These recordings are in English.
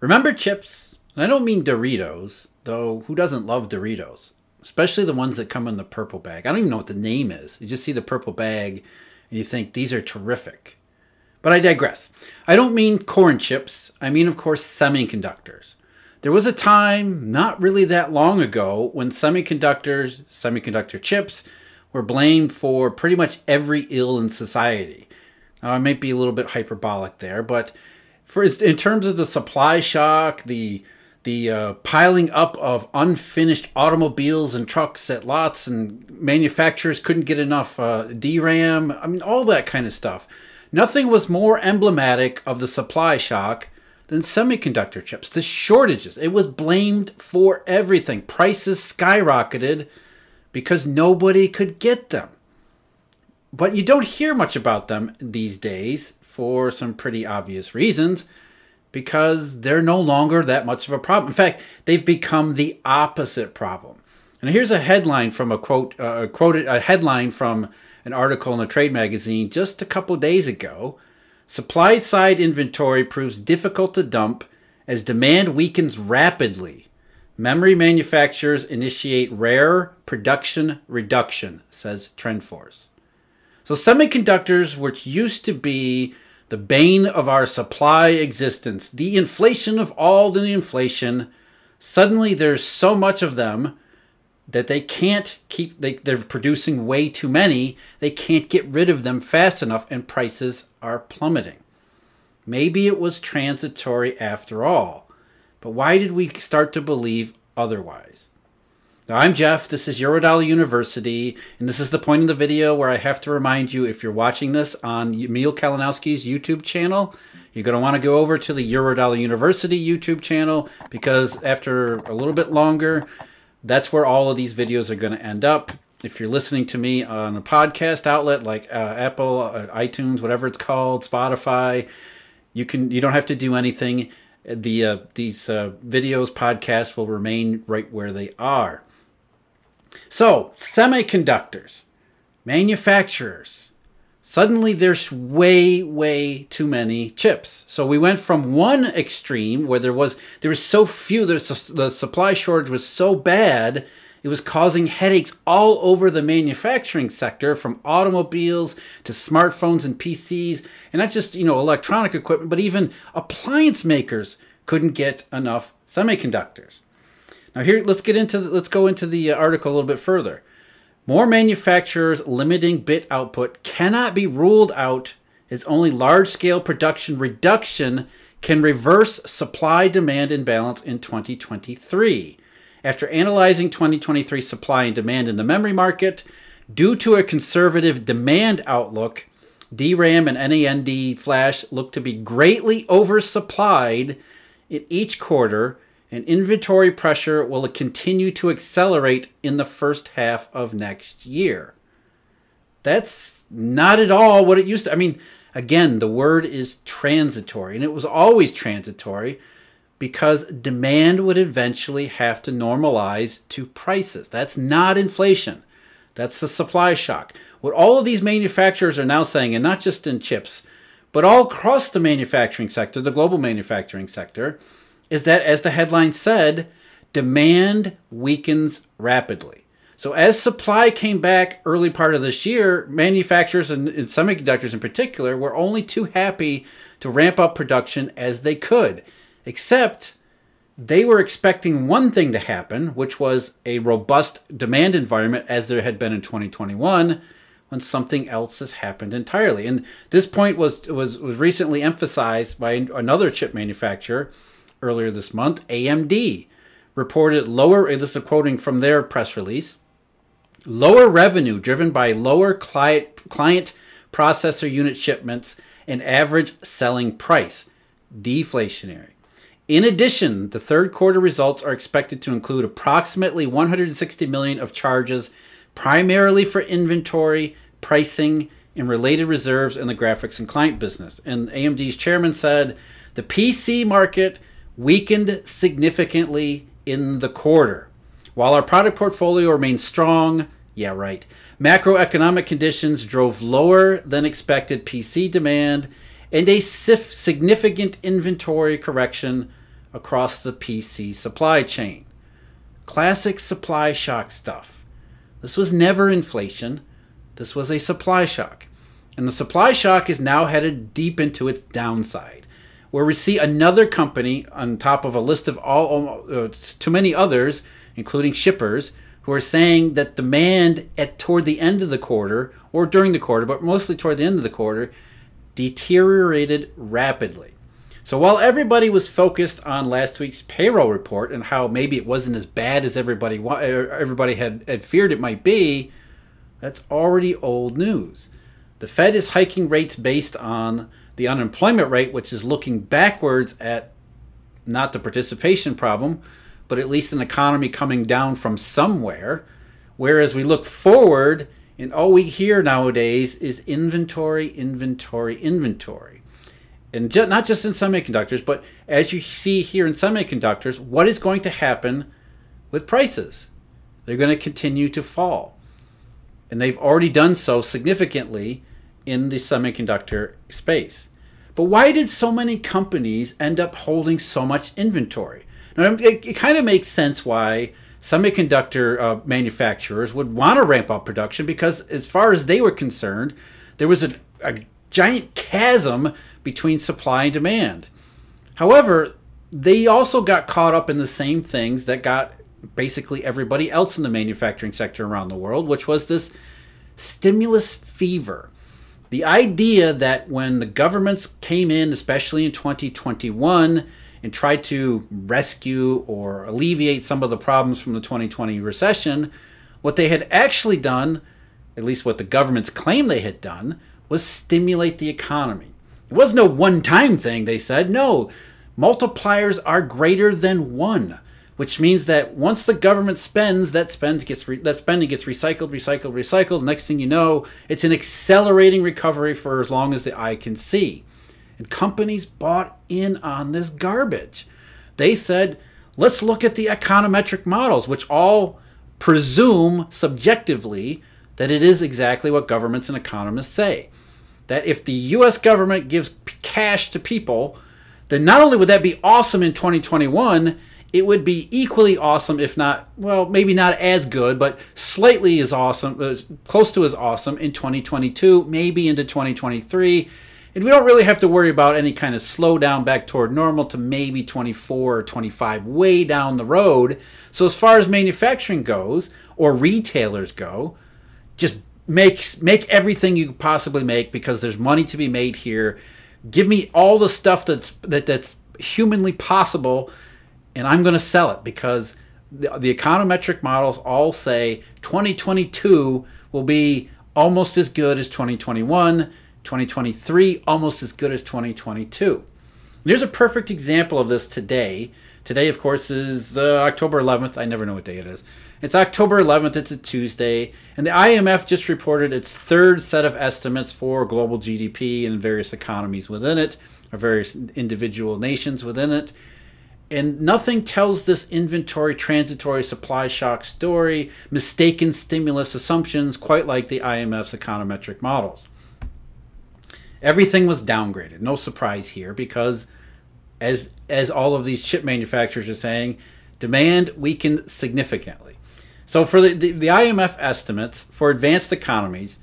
Remember chips? And I don't mean Doritos, though who doesn't love Doritos? Especially the ones that come in the purple bag. I don't even know what the name is. You just see the purple bag and you think these are terrific. But I digress. I don't mean corn chips. I mean, of course, semiconductors. There was a time, not really that long ago, when semiconductor chips, were blamed for pretty much every ill in society. Now, I might be a little bit hyperbolic there, but in terms of the supply shock, the piling up of unfinished automobiles and trucks at lots, and manufacturers couldn't get enough DRAM, I mean, all that kind of stuff. Nothing was more emblematic of the supply shock than semiconductor chips. The shortages, it was blamed for everything. Prices skyrocketed because nobody could get them. But you don't hear much about them these days for some pretty obvious reasons, because they're no longer that much of a problem. In fact, they've become the opposite problem. And here's a headline from a headline from an article in a trade magazine just a couple days ago. Supply side inventory proves difficult to dump as demand weakens rapidly. Memory manufacturers initiate rare production reduction, says TrendForce. So semiconductors, which used to be the bane of our supply existence, the inflation of all the inflation, suddenly there's so much of them that they can't keep, they're producing way too many. They can't get rid of them fast enough, and prices are plummeting. Maybe it was transitory after all, but why did we start to believe otherwise? Now, I'm Jeff, this is Eurodollar University, and this is the point in the video where I have to remind you, if you're watching this on Emil Kalinowski's YouTube channel, you're going to want to go over to the Eurodollar University YouTube channel, because after a little bit longer, that's where all of these videos are going to end up. If you're listening to me on a podcast outlet like Apple, iTunes, whatever it's called, Spotify, you don't have to do anything. These videos, podcasts will remain right where they are. So, semiconductors, manufacturers, suddenly there's way too many chips. So we went from one extreme where there was so few, the supply shortage was so bad, it was causing headaches all over the manufacturing sector, from automobiles to smartphones and PCs, and not just, electronic equipment, but even appliance makers couldn't get enough semiconductors. Now here, let's go into the article a little bit further. More manufacturers limiting bit output cannot be ruled out, as only large-scale production reduction can reverse supply-demand imbalance in 2023. After analyzing 2023 supply and demand in the memory market, due to a conservative demand outlook, DRAM and NAND flash look to be greatly oversupplied in each quarter, and inventory pressure will continue to accelerate in the first half of next year. That's not at all what it used to. I mean, again, the word is transitory, and it was always transitory because demand would eventually have to normalize to prices. That's not inflation. That's the supply shock. What all of these manufacturers are now saying, and not just in chips, but all across the manufacturing sector, the global manufacturing sector, is that, as the headline said, demand weakens rapidly. So as supply came back early part of this year, manufacturers and semiconductors in particular were only too happy to ramp up production as they could, except they were expecting one thing to happen, which was a robust demand environment as there had been in 2021, when something else has happened entirely. And this point was recently emphasized by another chip manufacturer. Earlier this month, AMD reported lower, this is quoting from their press release, lower revenue driven by lower client processor unit shipments and average selling price, deflationary. In addition, the third quarter results are expected to include approximately $160 million of charges, primarily for inventory, pricing, and related reserves in the graphics and client business. And AMD's chairman said, the PC market weakened significantly in the quarter. While our product portfolio remains strong, yeah, right, macroeconomic conditions drove lower than expected PC demand and a significant inventory correction across the PC supply chain. Classic supply shock stuff. This was never inflation. This was a supply shock. And the supply shock is now headed deep into its downside, where we see another company on top of a list of too many others, including shippers, who are saying that demand toward the end of the quarter, or during the quarter, but mostly toward the end of the quarter, deteriorated rapidly. So while everybody was focused on last week's payroll report and how maybe it wasn't as bad as everybody had feared it might be, that's already old news. The Fed is hiking rates based on the unemployment rate, which is looking backwards at not the participation problem, but at least an economy coming down from somewhere. Whereas we look forward, and all we hear nowadays is inventory, inventory, inventory. And not just in semiconductors, but as you see here in semiconductors, what is going to happen with prices? They're going to continue to fall. And they've already done so significantly in the semiconductor space. But why did so many companies end up holding so much inventory? Now, it kind of makes sense why semiconductor manufacturers would want to ramp up production, because as far as they were concerned, there was a giant chasm between supply and demand. However, they also got caught up in the same things that got basically everybody else in the manufacturing sector around the world, which was this stimulus fever. The idea that when the governments came in, especially in 2021, and tried to rescue or alleviate some of the problems from the 2020 recession, what they had actually done, at least what the governments claimed they had done, was stimulate the economy. It was no one-time thing, they said. No, multipliers are greater than one, which means that once the government spends, that spending gets recycled, recycled, recycled. Next thing you know, it's an accelerating recovery for as long as the eye can see. And companies bought in on this garbage. They said, let's look at the econometric models, which all presume subjectively that it is exactly what governments and economists say. That if the US government gives cash to people, then not only would that be awesome in 2021, it would be equally awesome, if not, well, maybe not as good, but slightly as awesome, close to as awesome in 2022, maybe into 2023. And we don't really have to worry about any kind of slowdown back toward normal to maybe 24 or 25 way down the road. So as far as manufacturing goes, or retailers go, just make everything you could possibly make, because there's money to be made here. Give me all the stuff that's humanly possible, and I'm going to sell it, because the econometric models all say 2022 will be almost as good as 2021, 2023 almost as good as 2022. There's a perfect example of this today. Today, of course, is October 11th. I never know what day it is. It's October 11th. It's a Tuesday. And the IMF just reported its third set of estimates for global GDP and various economies within it, or various individual nations within it. And nothing tells this inventory transitory supply shock story, mistaken stimulus assumptions, quite like the IMF's econometric models. Everything was downgraded. No surprise here, because as all of these chip manufacturers are saying, demand weakened significantly. So for the IMF estimates for advanced economies,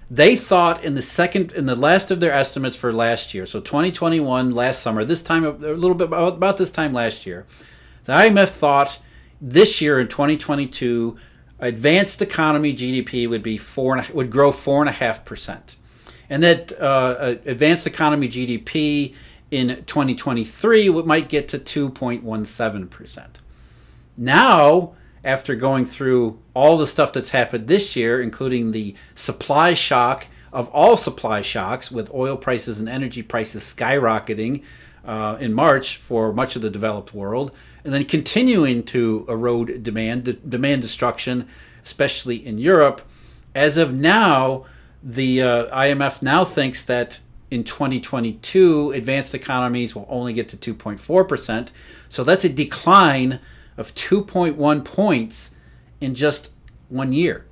they thought in the last of their estimates for last year, so 2021, last summer, this time, a little bit about this time last year, the IMF thought this year in 2022, advanced economy GDP would grow 4.5%. And that advanced economy GDP in 2023 might get to 2.17%. Now, after going through all the stuff that's happened this year, including the supply shock of all supply shocks, with oil prices and energy prices skyrocketing in March for much of the developed world, and then continuing to erode demand destruction, especially in Europe, as of now, the IMF now thinks that in 2022, advanced economies will only get to 2.4%. So that's a decline of 2.1 points in just 1 year.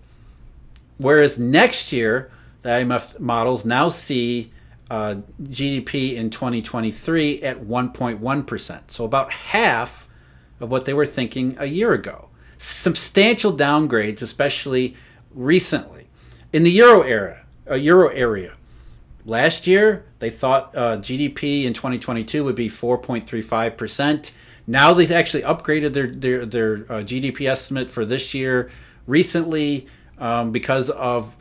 Whereas next year, the IMF models now see GDP in 2023 at 1.1%. So about half of what they were thinking a year ago. Substantial downgrades, especially recently. In the euro area, last year they thought GDP in 2022 would be 4.35%. Now they've actually upgraded their GDP estimate for this year recently because of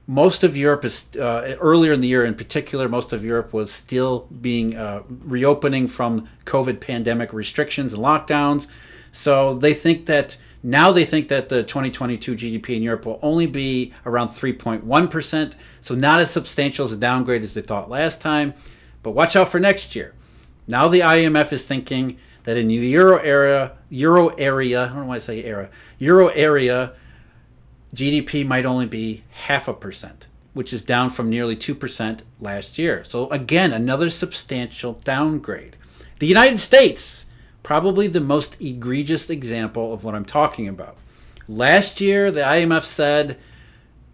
most of Europe is earlier in the year in particular. Most of Europe was still being reopening from COVID pandemic restrictions and lockdowns. So they think that now the 2022 GDP in Europe will only be around 3.1%. So not as substantial as a downgrade as they thought last time. But watch out for next year. Now the IMF is thinking that in the euro area, I don't know why I say euro area, GDP might only be 0.5%, which is down from nearly 2% last year. So again, another substantial downgrade. The United States, probably the most egregious example of what I'm talking about. Last year, the IMF said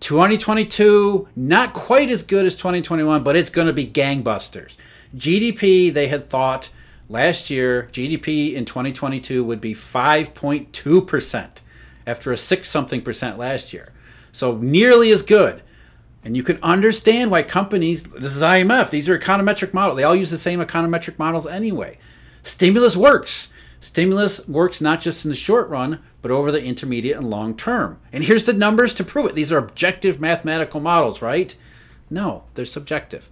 2022, not quite as good as 2021, but it's going to be gangbusters. GDP, they had thought last year, GDP in 2022 would be 5.2%. After a 6-something% last year. So nearly as good. And you can understand why companies, this is IMF, these are econometric models. They all use the same econometric models anyway. Stimulus works. Stimulus works not just in the short run, but over the intermediate and long term. And here's the numbers to prove it. These are objective mathematical models, right? No, they're subjective.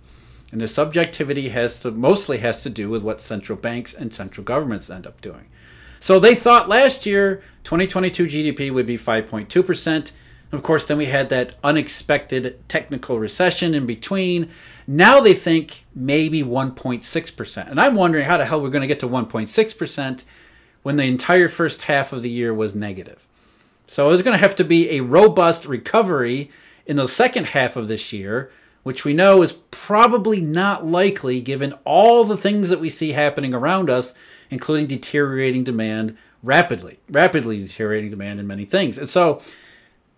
And the subjectivity mostly has to do with what central banks and central governments end up doing. So they thought last year 2022 GDP would be 5.2%. Of course, then we had that unexpected technical recession in between. Now they think maybe 1.6%. And I'm wondering how the hell we're going to get to 1.6% when the entire first half of the year was negative. So there's going to have to be a robust recovery in the second half of this year, which we know is probably not likely given all the things that we see happening around us, including deteriorating demand, rapidly deteriorating demand in many things. And so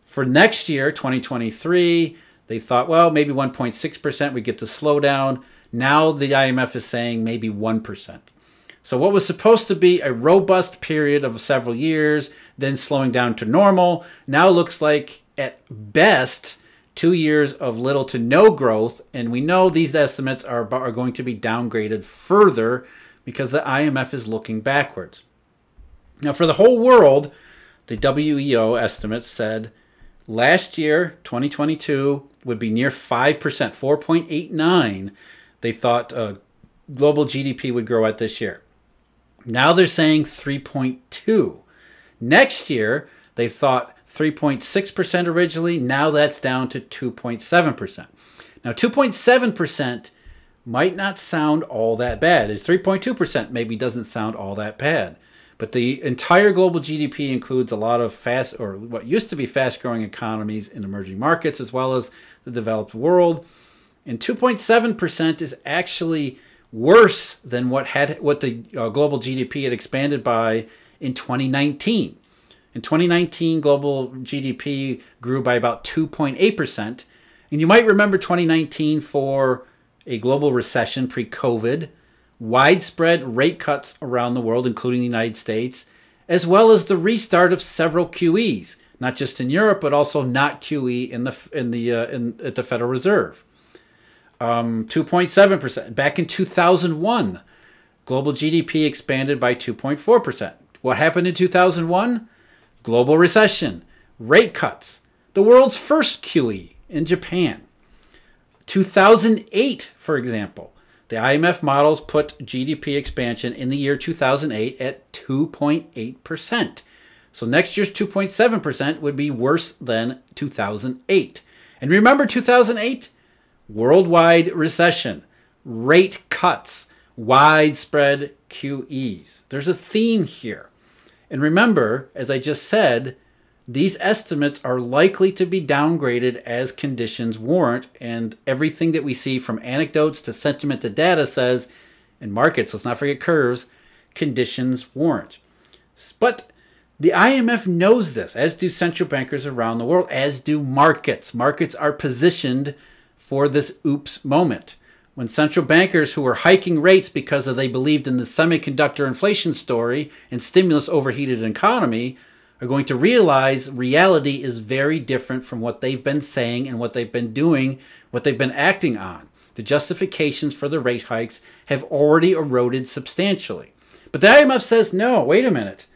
for next year, 2023, they thought, well, maybe 1.6%, we get the slowdown. Now the IMF is saying maybe 1%. So what was supposed to be a robust period of several years, then slowing down to normal, now looks like at best 2 years of little to no growth. And we know these estimates are going to be downgraded further because the IMF is looking backwards. Now, for the whole world, the WEO estimates said last year, 2022, would be near 5%, 4.89. They thought global GDP would grow at this year. Now they're saying 3.2. Next year, they thought 3.6% originally. Now that's down to 2.7%. Now, 2.7% might not sound all that bad. It's 3.2% maybe doesn't sound all that bad. But the entire global GDP includes a lot of what used to be fast-growing economies in emerging markets as well as the developed world. And 2.7% is actually worse than what the global GDP had expanded by in 2019. In 2019, global GDP grew by about 2.8%. And you might remember 2019 for a global recession pre-COVID, widespread rate cuts around the world, including the United States, as well as the restart of several QEs, not just in Europe, but also not QE at the Federal Reserve. 2.7%. Back in 2001, global GDP expanded by 2.4%. What happened in 2001? Global recession, rate cuts, the world's first QE in Japan. 2008, for example, the IMF models put GDP expansion in the year 2008 at 2.8%. So next year's 2.7% would be worse than 2008. And remember 2008? Worldwide recession, rate cuts, widespread QEs. There's a theme here. And remember, as I just said, these estimates are likely to be downgraded as conditions warrant, and everything that we see from anecdotes to sentiment to data says, in markets, let's not forget curves, conditions warrant. But the IMF knows this, as do central bankers around the world, as do markets. Markets are positioned for this oops moment. when central bankers who were hiking rates because they believed in the semiconductor inflation story and stimulus overheated an economy are going to realize reality is very different from what they've been saying and what they've been doing, what they've been acting on. The justifications for the rate hikes have already eroded substantially. But the IMF says, no, wait a minute.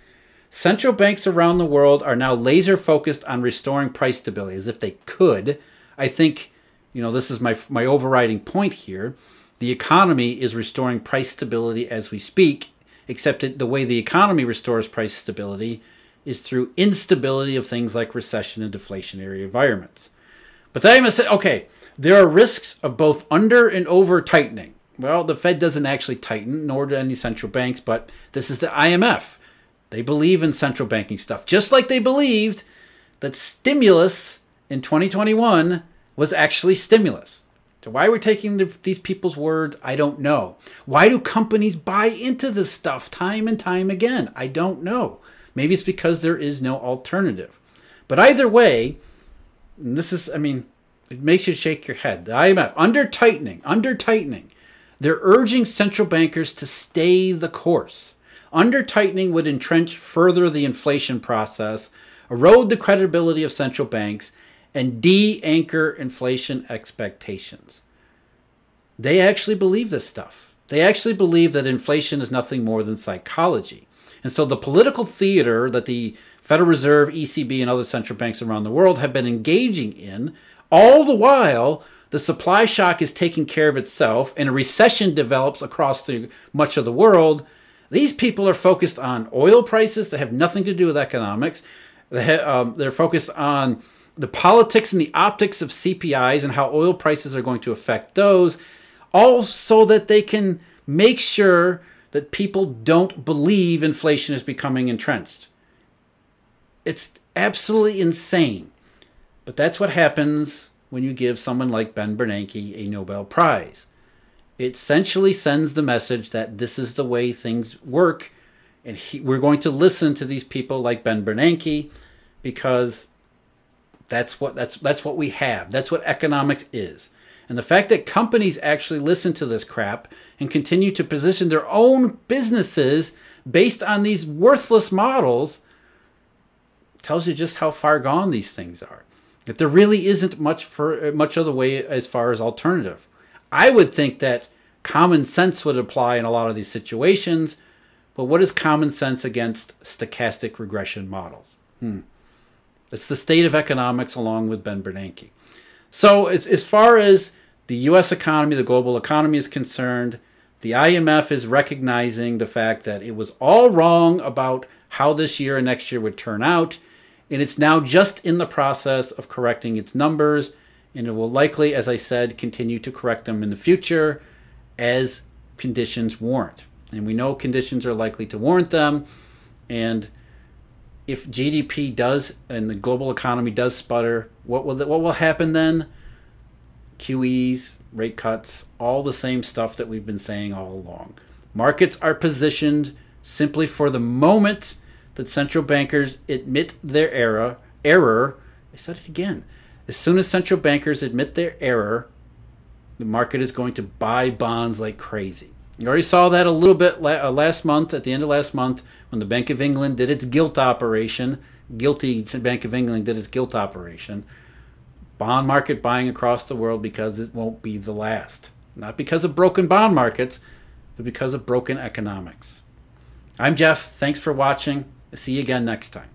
Central banks around the world are now laser focused on restoring price stability, as if they could. I think, this is my overriding point here. The economy is restoring price stability as we speak, except that the way the economy restores price stability is through instability of things like recession and deflationary environments. But the IMF said, okay, there are risks of both under and over tightening. Well, the Fed doesn't actually tighten, nor do any central banks, but this is the IMF. They believe in central banking stuff, just like they believed that stimulus in 2021 was actually stimulus. So why we're taking these people's words, I don't know. Why do companies buy into this stuff time and time again? I don't know. Maybe it's because there is no alternative. But either way, and this is, it makes you shake your head. The IMF, under tightening, they're urging central bankers to stay the course. Under tightening would entrench further the inflation process, erode the credibility of central banks, and de-anchor inflation expectations. They actually believe this stuff. They actually believe that inflation is nothing more than psychology. And so the political theater that the Federal Reserve, ECB, and other central banks around the world have been engaging in, all the while the supply shock is taking care of itself and a recession develops across much of the world, these people are focused on oil prices that have nothing to do with economics. They're focused on the politics and the optics of CPIs and how oil prices are going to affect those, all so that they can make sure that people don't believe inflation is becoming entrenched. It's absolutely insane. But that's what happens when you give someone like Ben Bernanke a Nobel Prize. It essentially sends the message that this is the way things work, and we're going to listen to these people like Ben Bernanke because that's what we have. That's what economics is. And the fact that companies actually listen to this crap and continue to position their own businesses based on these worthless models tells you just how far gone these things are. That there really isn't much other way as far as alternative. I would think that common sense would apply in a lot of these situations, but what is common sense against stochastic regression models? It's the state of economics along with Ben Bernanke. So as far as the U.S. economy, the global economy is concerned, the IMF is recognizing the fact that it was all wrong about how this year and next year would turn out, and it's now just in the process of correcting its numbers, and it will likely, as I said, continue to correct them in the future as conditions warrant. And we know conditions are likely to warrant them, and if GDP does and the global economy does sputter, what will happen then? QEs, rate cuts, all the same stuff that we've been saying all along. Markets are positioned simply for the moment that central bankers admit their error. I said it again. As soon as central bankers admit their error, the market is going to buy bonds like crazy. You already saw that a little bit last month, at the end of last month, when the Bank of England did its guilt operation. Guilty Bank of England did its guilt operation. Bond market buying across the world because it won't be the last. Not because of broken bond markets, but because of broken economics. I'm Jeff. Thanks for watching. See you again next time.